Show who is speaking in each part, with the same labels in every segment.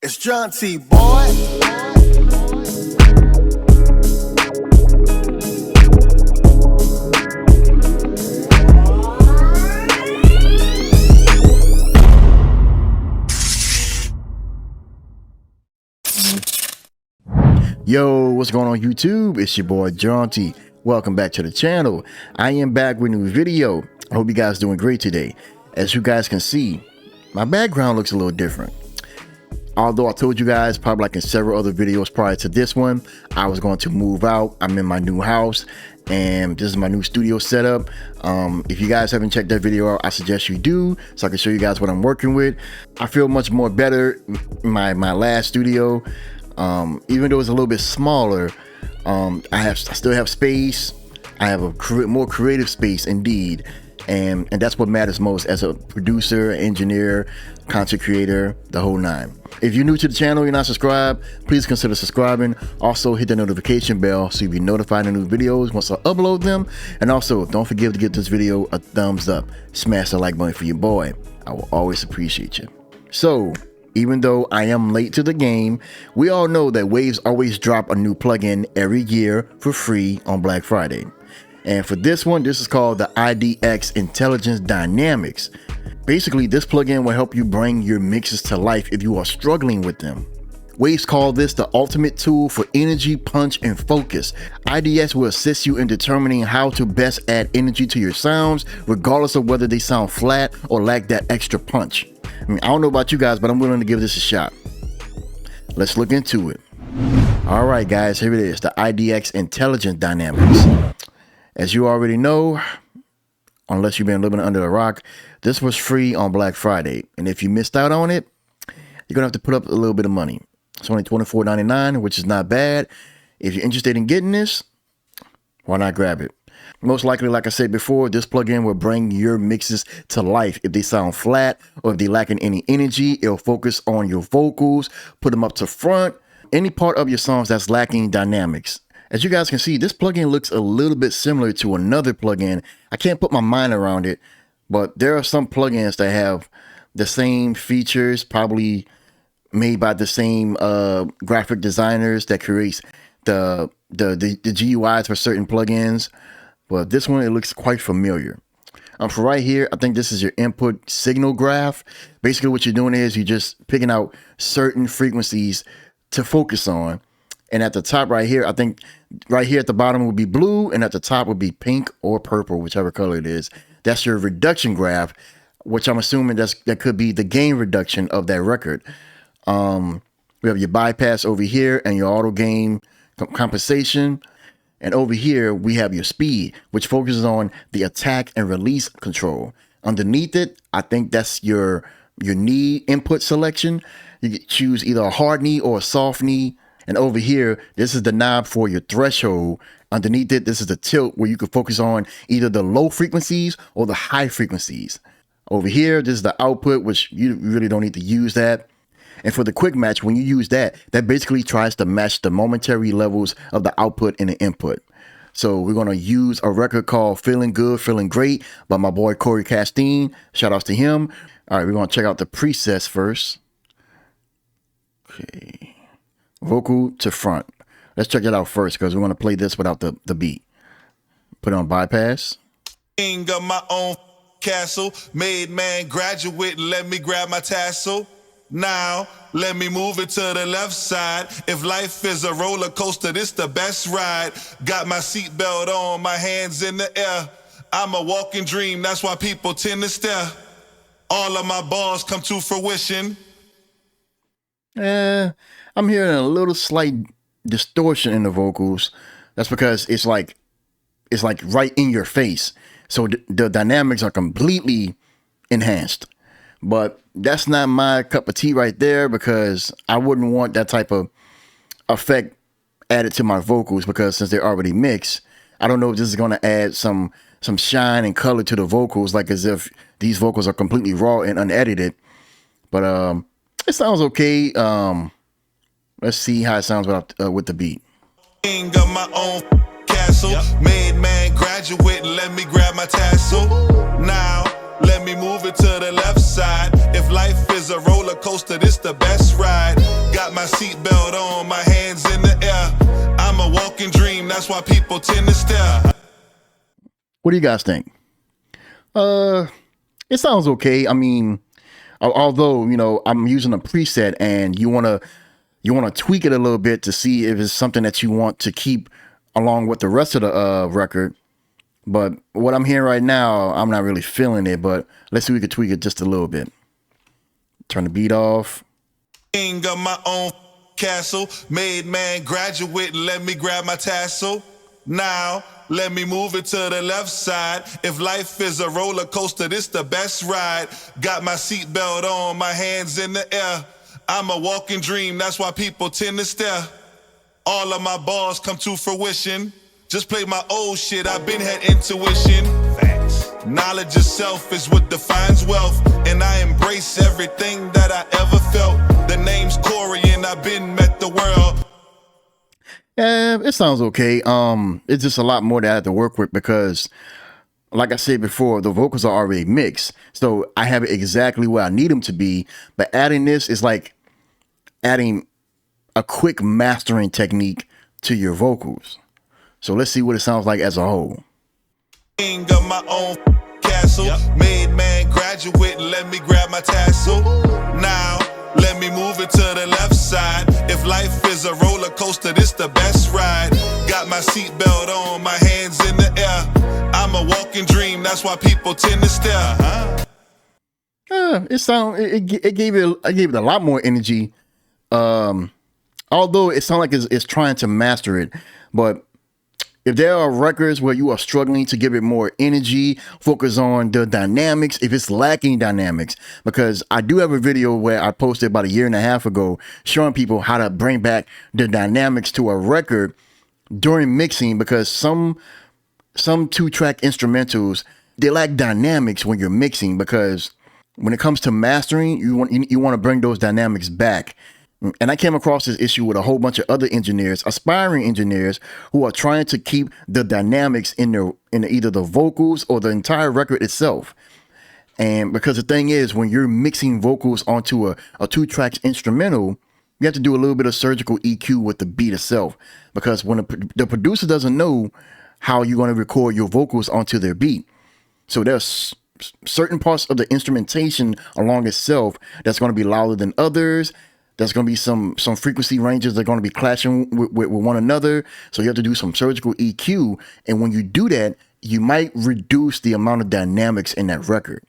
Speaker 1: It's Jaunti, boy.
Speaker 2: Yo, what's going on YouTube? It's your boy Jaunti. Welcome back to the channel. I am back with a new video. I hope you guys are doing great today. As you guys can see, my background looks a little different. Although I told you guys probably like in several other videos prior to this one, I was going to move out. I'm in my new house and this is my new studio setup. If you guys haven't checked that video out, I suggest you do so I can show you guys what I'm working with. I feel much more better in my last studio. Even though it's a little bit smaller, I still have space. I have a more creative space indeed, and that's what matters most as a producer, engineer, content creator, the whole nine. If you're new to the channel, you're not subscribed, please consider subscribing. Also hit the notification bell so you'll be notified of new videos once I upload them. And also don't forget to give this video a thumbs up. Smash the like button for your boy. I will always appreciate you. So even though I am late to the game, we all know that Waves always drop a new plugin every year for free on Black Friday. And for this one, this is called the IDX Intelligence Dynamics. Basically, this plugin will help you bring your mixes to life if you are struggling with them. Waves call this the ultimate tool for energy, punch, and focus. IDX will assist you in determining how to best add energy to your sounds, regardless of whether they sound flat or lack that extra punch. I mean, I don't know about you guys, but I'm willing to give this a shot. Let's look into it. All right, guys, here it is, the IDX Intelligence Dynamics. As you already know, unless you've been living under a rock, this was free on Black Friday. And if you missed out on it, you're gonna have to put up a little bit of money. It's only $24.99, which is not bad. If you're interested in getting this, why not grab it? Most likely, like I said before, this plugin will bring your mixes to life. If they sound flat or if they lacking any energy, it'll focus on your vocals, put them up to front, any part of your songs that's lacking dynamics. As you guys can see, this plugin looks a little bit similar to another plugin. I can't put my mind around it, but there are some plugins that have the same features, probably made by the same graphic designers that creates the GUIs for certain plugins. But this one, it looks quite familiar. For right here, I think this is your input signal graph. Basically what you're doing is you're just picking out certain frequencies to focus on. And at the top right here, I think right here at the bottom would be blue and at the top would be pink or purple, whichever color it is. That's your reduction graph, which I'm assuming that could be the gain reduction of that record. We have your bypass over here and your auto gain compensation. And over here, we have your speed, which focuses on the attack and release control. Underneath it, I think that's your knee input selection. You can choose either a hard knee or a soft knee. And over here, this is the knob for your threshold. Underneath it, this is the tilt where you can focus on either the low frequencies or the high frequencies. Over here, this is the output, which you really don't need to use that. And for the quick match, when you use that basically tries to match the momentary levels of the output and the input. So we're going to use a record called Feeling Good, Feeling Great by my boy Corey Castine. Shout outs to him. All right, we're going to check out the presets first. Okay. Vocal to front. Let's check it out first because we want to play this without the beat. Put it on bypass.
Speaker 3: King of my own castle, made man graduate, let me grab my tassel. Now, let me move it to the left side. If life is a roller coaster, this the best ride. Got my seatbelt on, my hands in the air. I'm a walking dream, that's why people tend to stare. All of my bars come to fruition.
Speaker 2: I'm hearing a little slight distortion in the vocals. That's because it's like right in your face. So the dynamics are completely enhanced. But that's not my cup of tea right there because I wouldn't want that type of effect added to my vocals because since they're already mixed, I don't know if this is going to add some shine and color to the vocals, like as if these vocals are completely raw and unedited. But it sounds okay. Let's see how it sounds with the beat.
Speaker 3: King of my own castle, made man graduate, let me grab my tassel. Now, let me move it to the left side. If life is a roller coaster, this the best ride. Got my seatbelt on, my hands in the air. I'm a walking dream, that's why people tend to stare.
Speaker 2: What do you guys think? It sounds okay. I mean, although, you know, I'm using a preset and you want to tweak it a little bit to see if it's something that you want to keep along with the rest of the record. But what I'm hearing right now, I'm not really feeling it, but let's see if we can tweak it just a little bit. Turn the beat off.
Speaker 3: King of my own castle, made man graduate, let me grab my tassel. Now, let me move it to the left side. If life is a roller coaster, this the best ride. Got my seatbelt on, my hands in the air. I'm a walking dream, that's why people tend to stare. All of my balls come to fruition. Just play my old shit, I've been had intuition. Facts. Knowledge of self is what defines wealth, and I embrace everything that I ever felt. The name's Corey and I've been met the world.
Speaker 2: Yeah, it sounds okay. It's just a lot more that I have to work with because, like I said before, the vocals are already mixed. So I have it exactly where I need them to be. But adding this is like adding a quick mastering technique to your vocals. So let's see what it sounds like as a whole.
Speaker 3: King of my own castle, made man graduate, let me grab my tassel. Now, let me move it to the left side. If life is a roller coaster, this the best ride. Got my seatbelt on, my hands in the air. I'm a walking dream, that's why people tend to stare.
Speaker 2: It gave it a lot more energy. Although it sounds like it's trying to master it, but if there are records where you are struggling to give it more energy, focus on the dynamics, if it's lacking dynamics, because I do have a video where I posted about 1.5 years ago showing people how to bring back the dynamics to a record during mixing, because some 2-track instrumentals, they lack dynamics when you're mixing, because when it comes to mastering, you want to bring those dynamics back. And I came across this issue with a whole bunch of other engineers, aspiring engineers, who are trying to keep the dynamics in either the vocals or the entire record itself. And because the thing is, when you're mixing vocals onto a 2-track instrumental, you have to do a little bit of surgical EQ with the beat itself. Because when the producer doesn't know how you're going to record your vocals onto their beat. So there's certain parts of the instrumentation along itself that's going to be louder than others. There's going to be some frequency ranges that are going to be clashing with one another. So you have to do some surgical EQ. And when you do that, you might reduce the amount of dynamics in that record.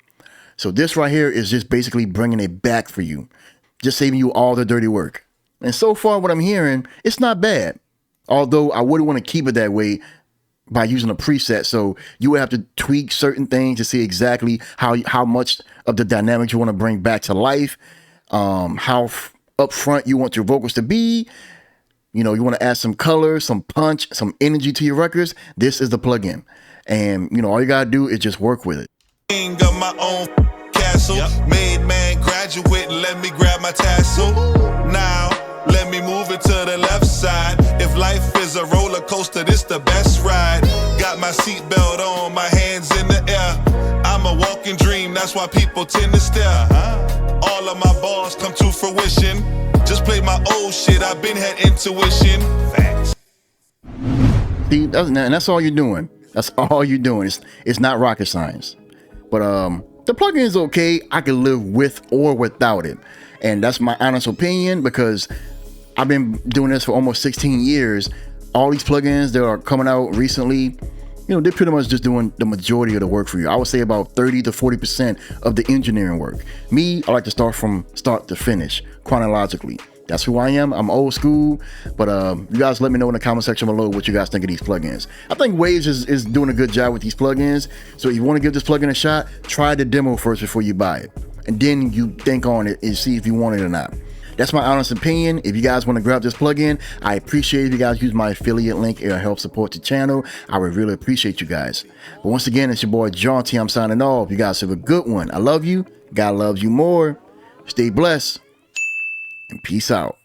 Speaker 2: So this right here is just basically bringing it back for you, just saving you all the dirty work. And so far what I'm hearing, it's not bad. Although I wouldn't want to keep it that way by using a preset. So you would have to tweak certain things to see exactly how much of the dynamics you want to bring back to life, how up front you want your vocals to be. You know, you want to add some color, some punch, some energy to your records. This is the plugin. And, you know, all you got to do is just work with it.
Speaker 3: King of my own castle, made man graduate, let me grab my tassel. Now, let me move it to the left side. If life is a roller coaster, this the best ride. Got my seatbelt on, my hands in the air. I'm a walking dream, that's why people tend to stare. All of my balls come to fruition. Just play my old shit, I've been had intuition. Facts.
Speaker 2: See, that's all you're doing. That's all you're doing. It's not rocket science. But the plugin is okay. I can live with or without it. And that's my honest opinion, because I've been doing this for almost 16 years. All these plugins that are coming out recently, you know, they're pretty much just doing the majority of the work for you. I would say about 30 to 40% of the engineering work. Me, I like to start from start to finish chronologically. That's who I am. I'm old school. But you guys let me know in the comment section below what you guys think of these plugins. I think Waves is doing a good job with these plugins. So if you want to give this plugin a shot, try the demo first before you buy it. And then you think on it and see if you want it or not. That's my honest opinion. If you guys want to grab this plugin, I appreciate if you guys use my affiliate link. It'll help support the channel. I would really appreciate you guys. But once again, it's your boy Jaunti. I'm signing off. You guys have a good one. I love you. God loves you more. Stay blessed. And peace out.